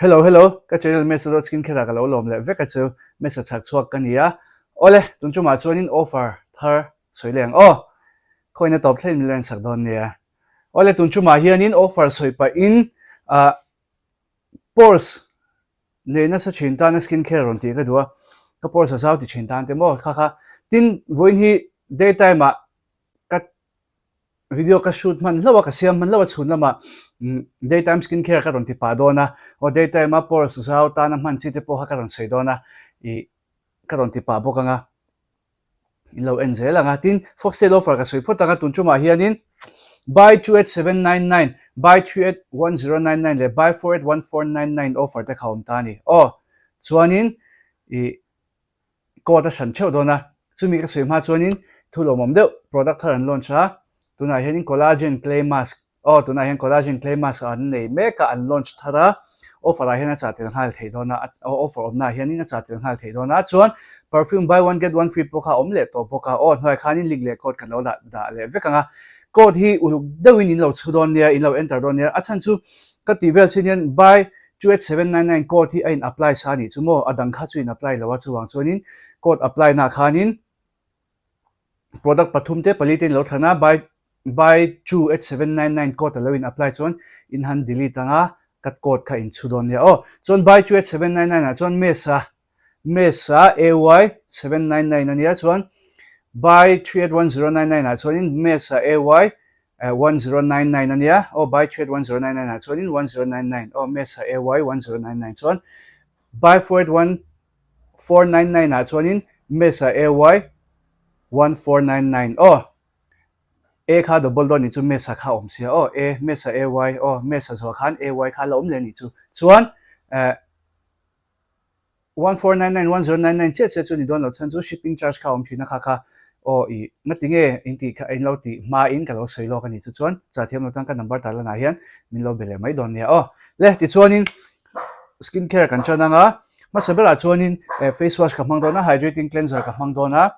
Hello, ka channel mesa.skincare ka lo lom le veka chu MESACHH chuak ka nia ole tunchu ma chuanin offer Thar soileng khoina top thlen milen sak don nia ole tunchu ma hianin offer soipa in pores ne na sa chinta na skincare ron ti ka duwa ka pores sa zau ti chinta te mo kha tin voin hi daytime ma video ka shoot man lawa ka siam man lawa chhun lama daytime skincare ka ron ti pa dona o daytime ma pores zau ta na man chi te po ha ka ron sei dona I ka ron ti pa bo ka nga ilo enzel nga tin Foxtale offer ka soi phota nga tunchu ma hianin buy 28799 buy 381099 le buy 481499 offer te khawm ta ni chuanin code shan cheu dona chumi ka soi ma chuanin thulomom deuh product Thar an launch a tuna hianin collagen clay mask tuna hian collagen clay mask an nei meka an launch thara offer a hian cha tel hal thei dona offer omna hianin cha tel hal thei dona chuan perfume buy one get one free poka omle to poka hnoi khanin link le code kan lo da le vekanga code hi uluk deuhin in lo chudon nia in lo enter don nia achan chu ka ti vel chinian buy 28799 code hi ain apply sa ni chumo adang kha chu in apply lawa chuwang chuanin code apply na khanin product pathum te palitin lo thana buy 28799 code lo in apply chuan in han delete anga kat code kha in chudon nia chuan buy 28799 a chuan MESAA 799 ania chuan buy 381099 a chuan in MESAA 1099 ania buy 381099 a chuan in 1099 MESAA 1099 chuan buy 481499 a chuan in MESAA 1499 a kha double don ni chu MESA kha om sia MESAA MESA zo khan ay kha la om le ni chu chuan 1499 1099 che chu ni don lo chan chu shipping charge kha om thina kha I natinge inti kha in lo ti ma in ka lo sei lo ka ni chu chuan cha thiam lo tang ka number tar la na hian min lo bele mai don nia le ti chuanin skincare kan chana nga masabela chuanin face wash ka mang dona hydrating cleanser ka mang dona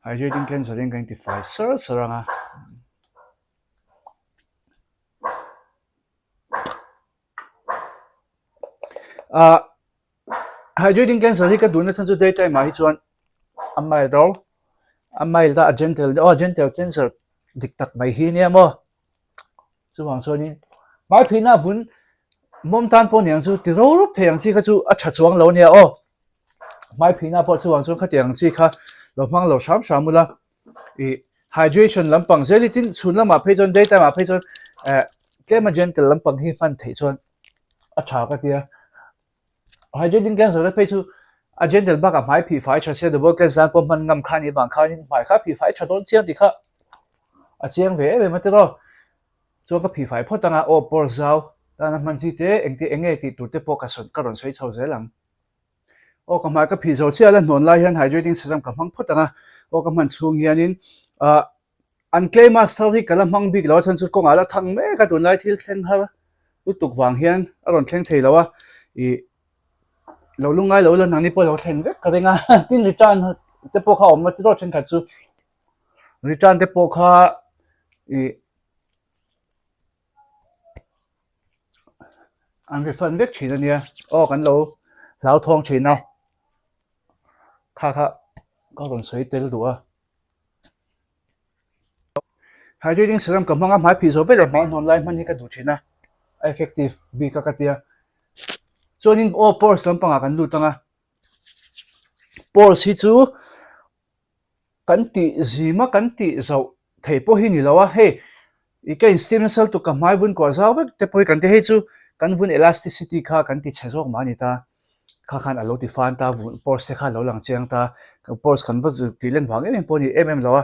hydrating cleanser in kan ti fai saranga hydrating cleanser hi ka duna chan chu daytime ma hi chuan amai da gentle cleanser dik tak mai hi nia mo chuwang chuanin mai phina vun mom tan po niang chu ti ro rup theyang chi kha chu a tha chuang lo nia mai phina po chuwang chu kha tiang chi kha lo mang lo sham mula hydration lampang zeli tin chun lama phejon daytime ma phejon klema gentle lampang hi fan thei chuan a tha ka tia hydrating cleanser la phe chu a gentle baka mai phi fai cha se the work example man ngam khani bang khani mai kha phi fai cha don chiang ti kha a chiang ve ma te ro chu ka phi fai photanga por zau ta na man chi te enge ti tu te po ka son ka ron soi chau zelang ka ma ka phi zo chia la non la hian hydrating serum ka mang photanga ka man chung hianin an clay mask thal hi kala mang big lo chan chu ko ngala thang me ka tun lai thil thleng har tuk wang hian a ron thleng thei lawa lo lungai lo lan ni po lo thleng vek ka renga tin return te po kha om te ro chen kha chu return te po kha an refund vek thina nia kan lo lau thong thina kha ka ron soi tel duwa hydrating serum ka manga mai phi zo ve le mai online man hi ka du thina effective bi ka tia chuanin pores lampanga kan lu tanga pores hi chu kan ti zima kan ti zo thei po hi ni lawa ka steam cell to ka mai vun ko zaw vek te poi kan te he chu kan vun elasticity kha kan ti chhezok ma ni ta khan alo ti fan ta pores te kha lo lang chiang ta pores kan va zu kilen wang em po ni lawa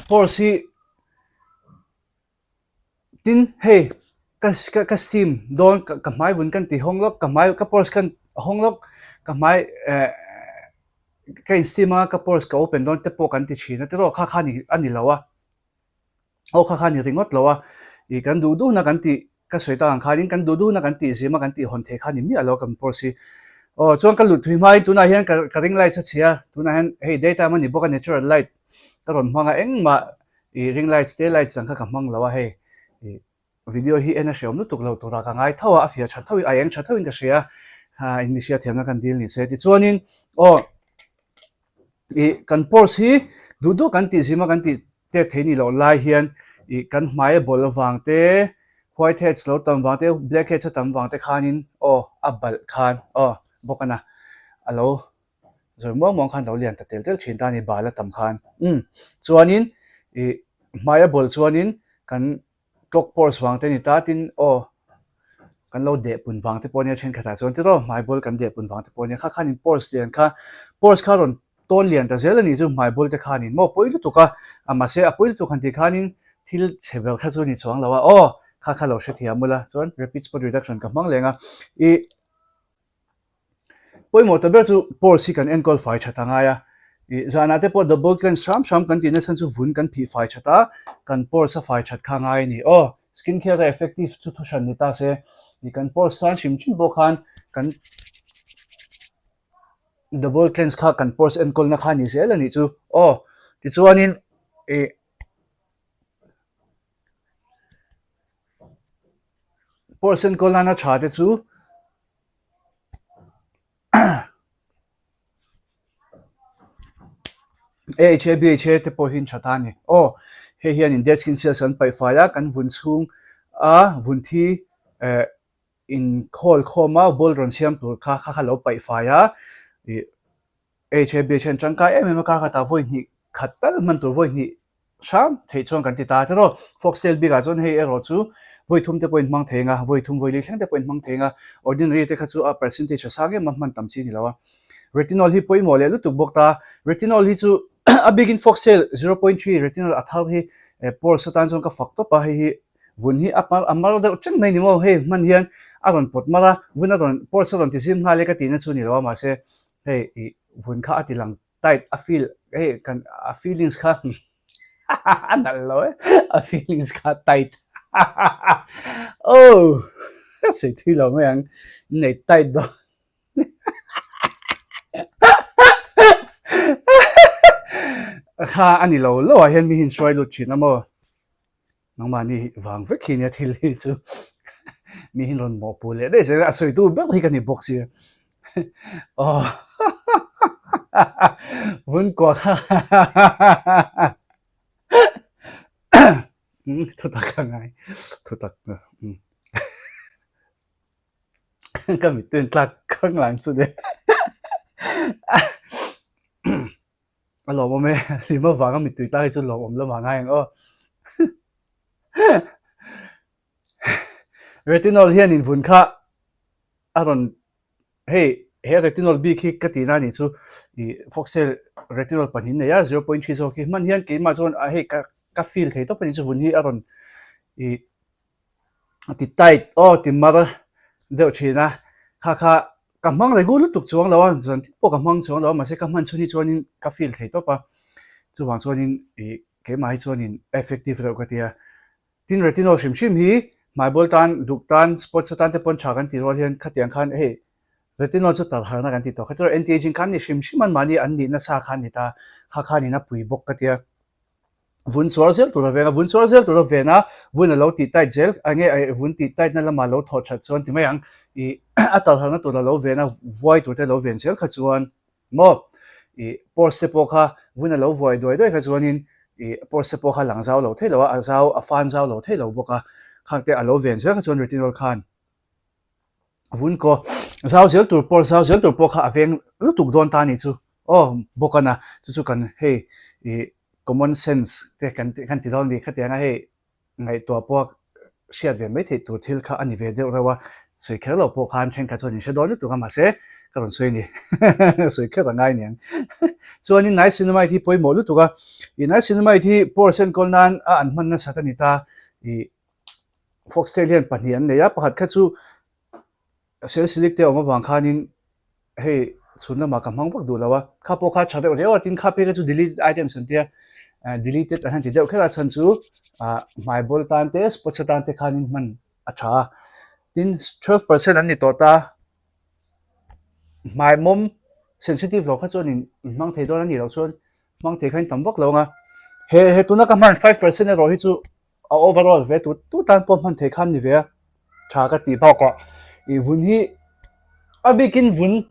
pores hi tin ka steam don ka mai vun kan ti honglok ka mai ka pores kan honglok ka mai ka steam ka pores ka open don te po kan ti china te ro kha ni ani lawa kha ni ringot lawa kan du na kan ti ka soita ang khanin kan du na kan ti zima kan ti hon the khani mi alo kan pores hi chuan ka lut thui mai tuna hian ka ring light cha chia tuna hian data man ni boka natural light ka ron hmanga engma ring lights tail lights ang kha ka hmang lawa video hi ena shom lu tuk lo to ra ka ngai thawa afia tha thawi ayang tha thawin ka shia ha inisia themna kan deal ni se ti chuanin kan pores hi du kan ti zima kan ti te theini lo lai hian kan hmai bol wang te white heads lo tam wang te black heads tam wang te khanin abal khan bokana alo rồi mong khan lo lian ta tel thin ta ni bala tam khan chuanin hmai bol chuanin kan tok pores wang te ni ta tin kan lo de pun wang te ponia chen khata chuan ti ro hmai bol kan de pun wang te ponia khanin pores lian kha pores kha ron ton lian ta zel ani chu hmai bol te khanin mo poilu tuka ama se a poilu tu khan ti khanin thil chebel kha chu ni chuang lawa kha lo she thia mula chuan rapid spot reduction ka hmang lenga poimo ta ber chu pores si kan encol fai thata nga ya zana te po double cleanse sham kan tin san chu vun kan phi fai thata kan pores sa fai that kha ngai ni skincare effective chu thushan ni ta se ni kan pores tan shim chin bo khan kan double cleanse kha kan pores encol na kha ni se la ni chu ti chuanin pores encol na cha te chu AHA BHA te po hin chatani he hian in dead skin cells an pai faya kan vun chung vun thi in khol khoma bol ron siam tur kha lo pai faya AHA BHA changka ka ta voi ni khatal man tur voi ni sham thei chong kan ti ta te ro Foxtale bi ga chon he ero chu voi thum te point mang thenga voi thum voi li thlang te point mang thenga ordinary te kha chu a percentage sange man tam chi ni lawa retinol hi poi mole lu tu bokta retinol hi chu a begin Foxtale 0.3 retinol athal hi por satan chon ka fakto pa hi vun hi amar da chang mai ni mo he man hian aron pot mara vun aron por satan ti sim nga le ka ti na chu ni lawa ma se he vun kha atilang tight a feel he kan a feelings kha analo a feelings kha tight sei thi lo me ang nei tight do kha ani lo hian mi hin swai lu chin amo nangma ni wang ve khin ya thil hi chu mi hin ron mo pule de se a soi tu ber hi kan ni box hi vun ko kha thu tak ngai thu tak ka mi ten tlak khang lang chu de alo mo me lima wanga mi tu ta chu lo om lo ma ngai retinol hian in vun kha aron he retinol bi khi katina ni chu Foxtale retinol panin ne ya 0.3 so ki man hian ke ma chon he ka feel thei to panin chu vun hi aron ti tight ti mar deu thina kha kamang le gulu tuk chuang lawan zan ti po kamang chuang lawan ma se kamang chuni chuanin ka feel thei to pa chuwang chuanin ke mai chuanin effective ro ka tia tin retinol shim hi mai bol tan duk tan spot satan te pon chagan ti rol hian khatiang khan he retinol chu tar harna kan ti to khator anti aging kan ni shim man mani an ni na sa khan ni ta kha ni na pui bok ka tia vun sorsel to la vena vun lo ti tai gel ange vun ti tai na lama lo tho that chuan ti mai ang atal hana to la lo vena void to te lo ven sel kha chuan mo por se po kha vun lo void doi kha chuan in por se po kha lang zau lo thelo a zau a fan zau lo thelo boka khangte a lo ven sel kha chuan retinol khan vun ko zau sel tur por kha aveng lu tuk don ta ni chu bokana chu kan hey common sense te kan ti don bi khatia nga he ngai to po shiat ve mai the tu thil kha ani ve de rawa soi khelo po khan chen ka chon ni she don tu ka ma se ka ron soi ni soi kha ngai ni chuan in nice cinema thi poi mo lu tu ka i nice cinema thi portion kol nan an man na satani ta Foxtale panian ne ya pakhat kha chu sel select te oma wang khanin he chuna ma ka mang bak du lawa kha po kha chade rewa tin kha pe chu delete items an tia deleted an ti deu khela chan chu my bol tan te spot tan te khanin man acha tin 12% an ni to ta my mom sensitive lo kha chon in mang thei don ani lo chon mang thei khain tam bak lo nga he tuna ka man 5% ro hi chu overall ve tu tan pom han the khan ni ve tha ka ti ba ko I vun hi a bikin vun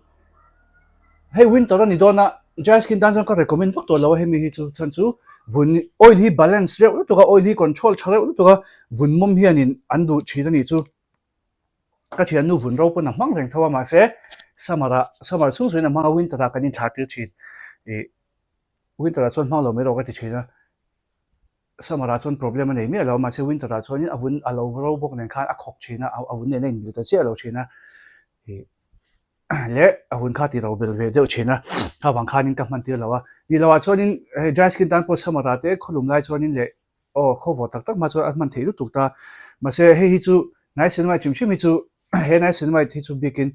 hey winter ni dona dry skin dan ka recommend vak to lo he mi hi chu chan chu vun oil hi balance re to ka oil hi control thare to ka vun mom hian in andu thida ni chu ka thian nu vun ro pon na mang reng thawa ma se samara chung suina ma winter ta kanin tha ti thin e winter a chon mang lo me ro ka ti thina samara chon problem nei mi lo ma se winter a chon in avun alo ro bok nen khan a khok thina avun ne nei mi ta che lo thina e le avun kha ti ro bel ve de thina ka wang khanin ka man ti lo wa ni lo wa chon in dry skin tan po samara te khulum lai chon in le o kho vo tak tak ma chon man thei lu tuk ta ma se he hi chu nai sin mai chim chim hi chu he nai sin mai thi chu bikin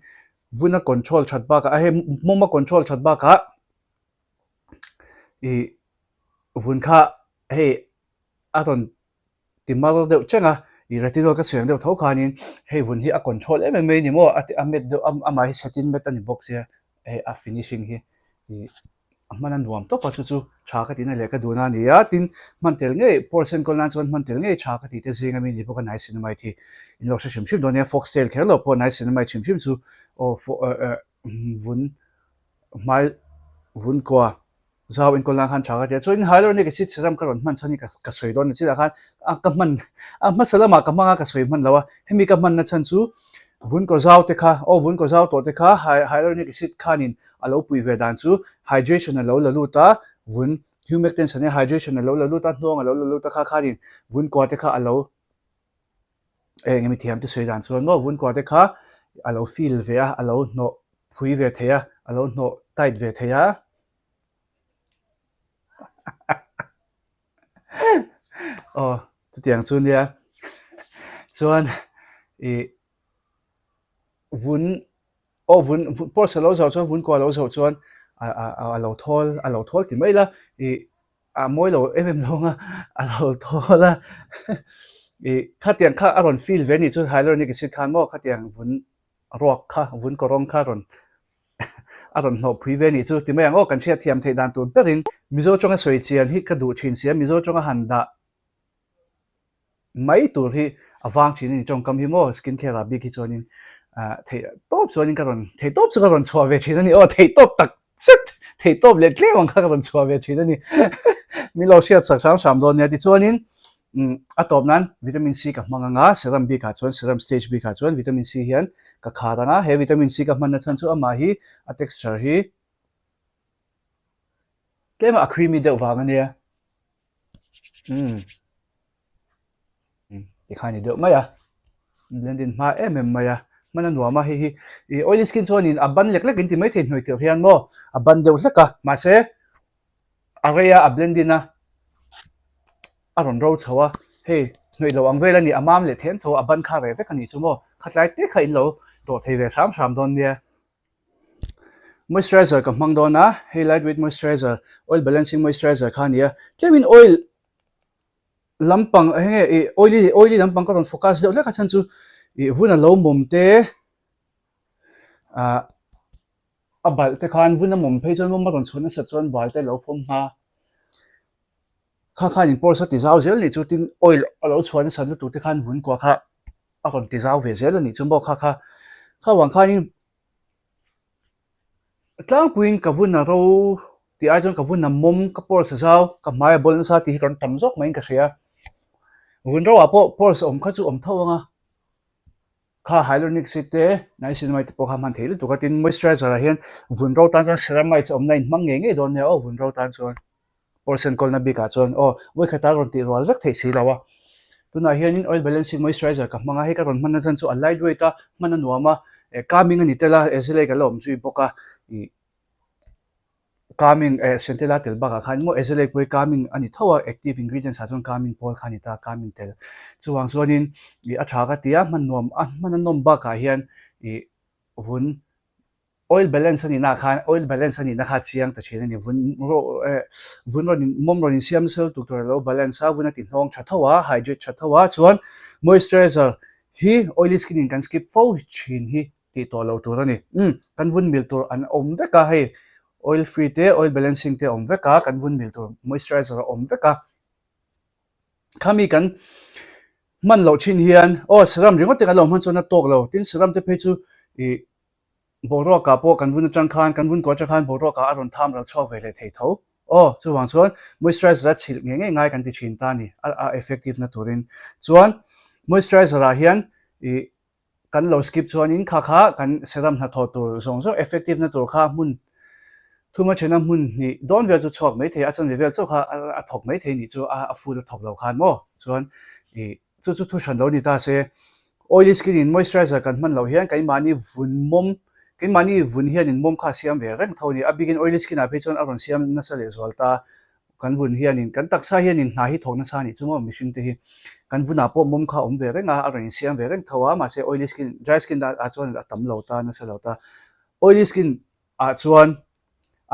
vuna control that ba ka he moma control that ba ka e vun kha he aton timal de chenga I retinol ka siang de tho khanin he vun hi a control em em ni mo at amet de ama hi setin met ani box ya he a finishing hi I amana nuam to pa chu chu tha ka tin le ka duna ni ya tin mantel nge portion kol nan chon mantel nge tha ka ti te zinga mi ni bo ka nai sin mai thi in lo shim shim don ya Foxtale khelo po nai sin mai chim chim chu o vun mai vun kwa zau in kolang khan thaga te choin hyaluronic acid serum ka ron man chani ka soi don chi da khan ka man a masala ma ka manga ka soi man lawa hemi ka man na chan chu vun ko zau te kha o vun ko zau to te kha hyaluronic acid khanin alo pui ve dan chu hydration alo la lu ta vun humectant ne hydration alo la lu ta hnong alo la lu ta kha khanin vun ko te kha alo ngemi thiam te soi dan chu no vun ko te kha alo feel ve a alo no pui ve theya alo no tight ve theya tu tiang chu nia chuan I vun por sa lo zo chuan vun ko lo zo chuan a lo thol ti mai la I a moi lo em lo nga a lo thola I kha tiang kha aron feel ve ni chu hyaluronic acid khan mo kha tiang vun rock kha vun korong kha ron aron no phui ve ni chu ti mai ang o kan chia thiam thei dan tu perin mizo chonga soi chian hi ka du thin sia mizo chonga handa mai tur hi awang thin ni chong kam hi mo skincare a big hi chonin thei top chonin ka ron thei top chu ka ron chwa ve thin ani o thei top tak set thei top le tle wang kha ka ron chwa ve thin ani mi lo sia chak sam don ne ti chonin a top nan vitamin C ka manga nga serum B ka chon serum stage B ka chon vitamin C hian ka khara nga he vitamin C ka man na chan chu ama hi a texture hi tlema a creamy de wang ania ti khani de maya blending ma maya mana nuama hi oily skin chonin aban lek lek inti mai the hnoi tir hian mo aban deuh hleka ma se area a blendina aron ro chawa he hnoi lo ang vela ni amam le then tho aban kha ve ve kani chumo khatlai te kha in lo to thei ve sam don nia moisturizer ka mang dona he lightweight moisturizer oil balancing moisturizer khania kemin oil lampang he oily lampang ka ron focus de leka chan chu vuna lo mom te a bal te khan vuna mom phei chon mom ron chona sa chon bal te lo fom ha kha in por sa ti zau zel ni chu tin oil alo chona san tu te khan vun ko kha a kon ti zau ve zel ni chu bo kha wang khan in tlang puin ka vuna ro ti ai chon ka vuna mom ka por sa zau ka mai bol na sa ti ron tam jok mai ka ria vun ro a por sa om kha chu om thawanga kha hyaluronic acid te niacinamide po kha man thei lu tuka tin moisturizer a hian vun ro tan chan ceramide om nine mang nge don ne o vun ro tan chon portion kol na bi ka chon o voi khata ron ti rol vek thei si lawa tuna hian in oil balancing moisturizer ka manga he ka ron man chan chu a lightweight a man nuama calming ani tela ezele ka lom chui boka calming CENTELLA tel baka khan mo ezele poi calming ani thawa active ingredients ha chon calming pol khani ta calming tel chuwang chuanin a tha ka tia man nom ba ka hian vun oil balance ani na kha chiang ta thina ni vun ro mom ro ni siam sel tu tur lo balance a vun ati hnong tha thawa hydrate tha thawa chuan moisturizer hi oily skin in kan skip fo chin hi ti to lo tur ani kan vun mil tur an om veka hei oil free te oil balancing te om veka kan vun mil tur moisturizer om veka khami kan man lo chin hian serum ringot te kan lo man chona tok lo tin serum te phe chu i boro ka po kan vun atang khan kan vun ko cha khan boro ka aron tham ral chok ve le thei tho chu wang chuan moisturizer a chil ngai kan ti chin ta ni a effective na turin chuan moisturizer a hian i kan lo skip chuan in kha kan serum na tho tur zong zo effective na tur kha mun thuma chena mun ni don vel chu chok mai the a chan vel chu kha a thok mai the ni chu a full thok lo khan mo chuan i chu thu shan lo ni ta se oily skin in moisturizer kan man lo hian kai mani vun mom kai mani vun hian in mom kha siam ve reng thoni a begin oily skin a phe chuan aron siam na sa le zwal ta kan vun hian in kan taksa hian in na hi thok na sa ni chu mo machine te hi kan vuna po mom kha om ve renga aron siam ve reng thawa ma se oily skin dry skin da a chuan a tam lo ta na sa lo ta oily skin a chuan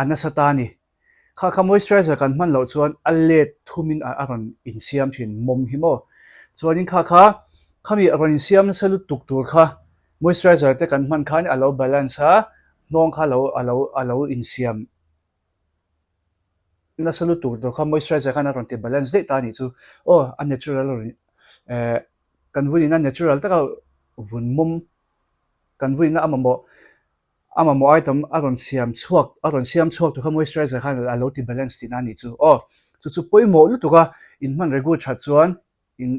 anasa ni kha moisturizer kan man lo chuan a let thumin aron in siam thin mom hi mo chuan in kha khami aron in siam na salu tuk tur kha moisturizer te kan man khan alo balance a nong kha alo in siam na salu tur tur kha moisturizer kan aron te balance de ta ni chu a natural kan vun a natural ta ka vun mom kan vun na amamo item aron siam chuak tu kha moisturizer khan alo ti balance ti na ni chu chu poimo lu tu ka in man regu tha chuan in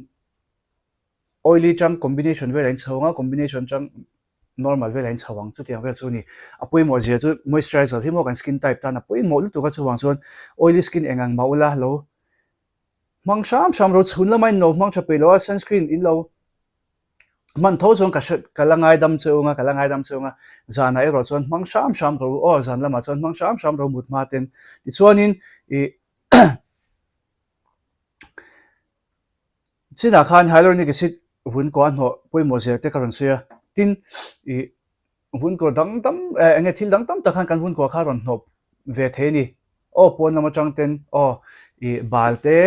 oily chang combination ve lain chawanga combination chang normal ve lain chawang chu tiang ve chu ni a poimo je chu moisturizer hi mo kan skin type ta na poimo lu tu ka chuwang chuan oily skin engang maula lo mang sham ro chhun la mai no mang tha pe lo sunscreen in lo man tho chuan kalangai dam chunga zana ero chuan mang sham ro zan lama chuan mang sham ro mut ma ten ti chuanin i china khan hyaluronic acid vun ko an ho poimo je te karon suya tin i vun ko dang tam enge thil dang tam ta khan kan vun ko kha ron hnop ve the ni pon lama chang ten i balte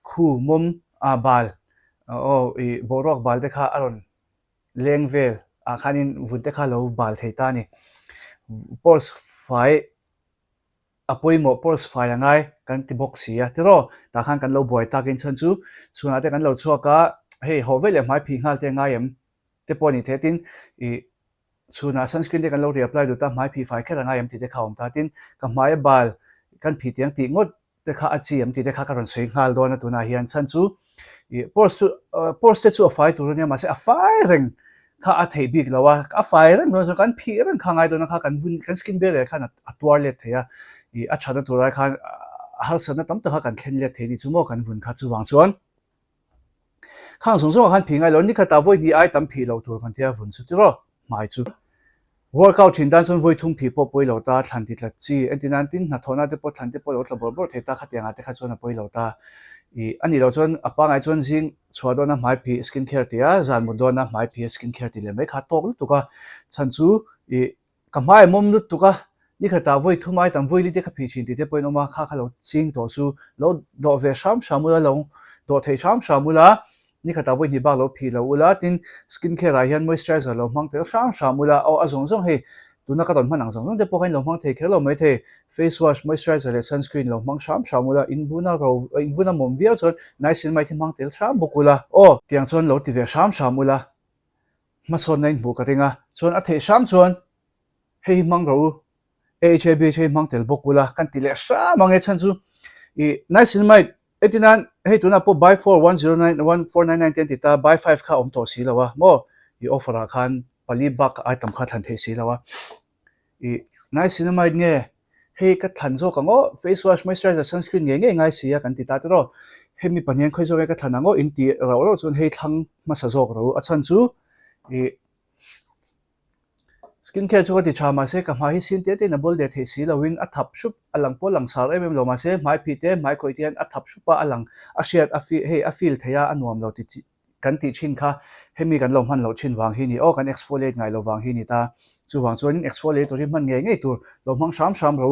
khu mom a bal i borok balte kha aron leng vel a khanin vunte kha lo bal thei ta ni pores fai apoimo pores fai angai kan ti box ya tiro ta khan kan lo boi ta kin chan chu chuna te kan lo chuaka hei ho vele mai phi ngal te ngai em te poni the tin i chuna sunscreen te kan lo reapply du ta mai phi fai kha ngai em ti te khaum ta tin ka mai bal kan phi tiang ti ngot te kha achi em ti te kha ka ron sei ngal do na tu na hian chan chu i pores te chu a fai tu ne ma se a fai reng kha a thei big lawa a fai reng no so kan phi reng kha ngai do na kha kan vun kan skin barrier khan a tuar le theya i a chana tu ra khan har sana tam ta kha kan khen le the ni chu mo kan vun kha chu wang chuan khang song song khan phi ngai lo ni kha ta voi ni ai tam phi lo tur kan tia vun chu ti ro mai chu workout thin dan son voi thum phi po poi lo ta thlan ti tla chi entinan tin na thona te po thlan te po lo tla bor the ta kha tianga te kha chona poi lo ta i ani lo chon apa ngai chon jing chhuado na mai phi skincare tia zan mo do na mai phi skincare ti le mai kha tok lu tu ka chan chu i ka mai mom lu tu ka ni kha ta voi thumai tam voi li te kha phi chin ti te poi no ma kha lo ching to su lo do ve shamula lo do thei shamula ni kha ta voi ni ba lo phi lo ula tin skincare a hian moisturizer lo mang te shamula azong zong he tu na ka don manang zong te po kain lo mang the khelo mai the face wash moisturizer le sunscreen lo mang shamula in buna mom via chon nice in mai thi mang tel sham bukula tiang chon lo ti ve shamula ma son nain bu ka ringa chon a the sham chon hei mang ro HABH mang tel bukula kan ti le sha mang e chan chu i nice in mai etinan hei tu na po buy 41091499 ti ta buy 5 kha om to si lawa mo i offer a khan pali bak item kha than the si lawa i nice in mai nge hei ka than zo ka ngo face wash moisturizer sunscreen nge ngai si ya kan ti ta ro hemi panhian khoi zo ka than ngo in ti ro chun hei thang ma sa zo ro a chan chu i skincare chu ti chama se ka mai sin te na bol de the si lawin a thap shup alang po lang sar em lo ma se mai phi te mai khoi tian a thap shupa alang a shiat a fi hei a feel theya anuam lo ti kan ti chin kha hemi kan lo man lo chin wang hi ni kan exfoliate ngai lo wang hi ni ta chu wang chuan exfoliate ri man nge nge tur lo mang sham ro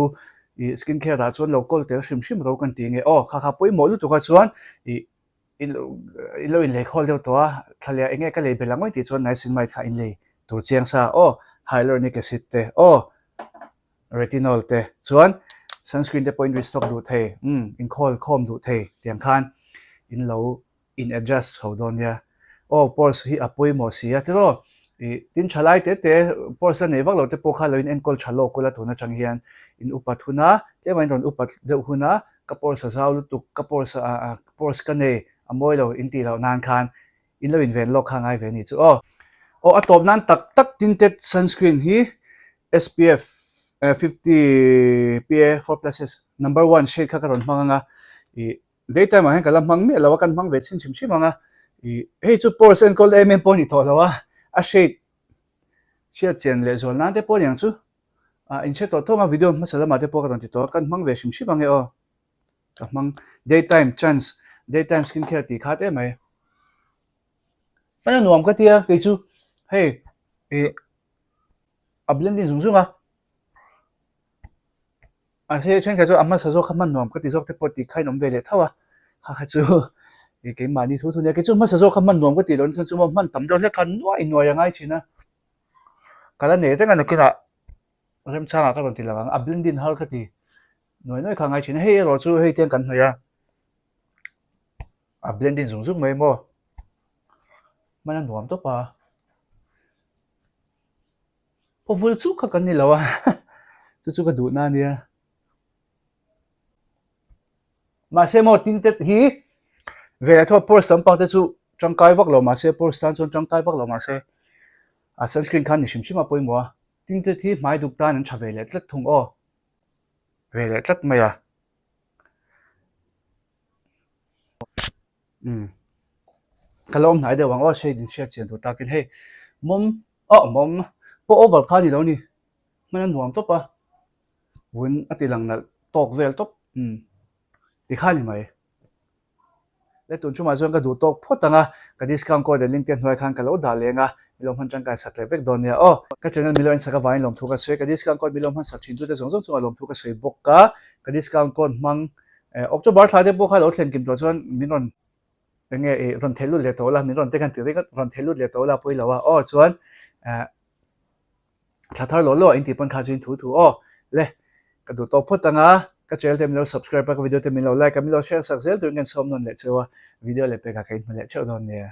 i skincare da chuan lo kol te shim ro kan ti nge kha poi mo lu tu ka chuan i lo in le khol de to a thalia enge ka le belangoi ti chuan nice in mai kha in le tur chiang sa hyaluronic acid te retinol te chuan sunscreen te point restock du the in khol khom du the tiang khan in lo in adjust ho don ya o pores hi apoi mo sia tero tin chalai te pores ne wak lo te pokha lo in enkol chalo kola tuna chang hian in upat huna te main ron upat de huna ka pores sa lu tu ka pores ka ne amoi lo in ti lo nan khan in lo in ven lo khangai ve ni chu o atop nan tak tak tinted sunscreen hi SPF 50 PA 4+S number 1 shade ka karon manga daytime hen kalam mang mi lawa kan mang vet sin chim manga hey chu pores and cold poni to lawa a shade chen le zol nan te pon yang chu in che to thonga video masala ma te po ka ton ti to kan mang ve shim mangi ka mang daytime chance daytime skincare ti khate mai mana nuam ka tia ke chu hey a blending zung zunga a se chen ka chu amma sa zo khaman nuam ka ti zok te po ti khai nom ve le thawa ha chu cái mà đi thu thu này cái chỗ mà sử dụng không mình nuông cái tiền lớn xong mà mình tầm cho cái khăn nuôi nuôi ngay chứ na cái là nể thế cái này kia là em sang à các bạn thì là áp lên din hơn cái gì nuôi khăn ngay chứ hay rồi chú hay tiền cần thôi à áp lên din dùng mấy mò mà nó nuông tốt à có vui chút cái cần gì đâu à chú cái đủ na nè mà xem một tin tức hi về thôi pores tấm bằng thế chú trong cái vắc lò mà xe pores tan trong cái vắc lò mà xe sunscreen khăn thì xìm mà bôi mua tin thế thì mai đục ta nên trả về lại rất thùng về lại rất mày cái lồng này đều bằng shade din shade tiền ta cái hey mom po over khăn gì đâu nè mà nó nuông tốt à vốn ở tiền là tóc về tốt thì khăn gì mày để tuần chúng mà dùng cái đủ tốt phốt tanga cái discount code link tiền huai khăn cái lỗ đà lên milom han chang kai sat le vek don ya cái channel milom saka vain lom thu ka se cái discount code milom han sak chin tu te zong zong lom thu ka se bok cái discount code mang October thai de bok ha lo thlen kim to chuan minron nge ron thelu le to la minron te kan ti re ron thelu le to la poi lawa chuan Thar lo in ti pon kha chin thu le cái đủ tốt phốt tanga cái channel tem lo subscribe cái video tem lo like cái lo share sak zel tu ngen som non le chewa video le pe ka kain le chew don ne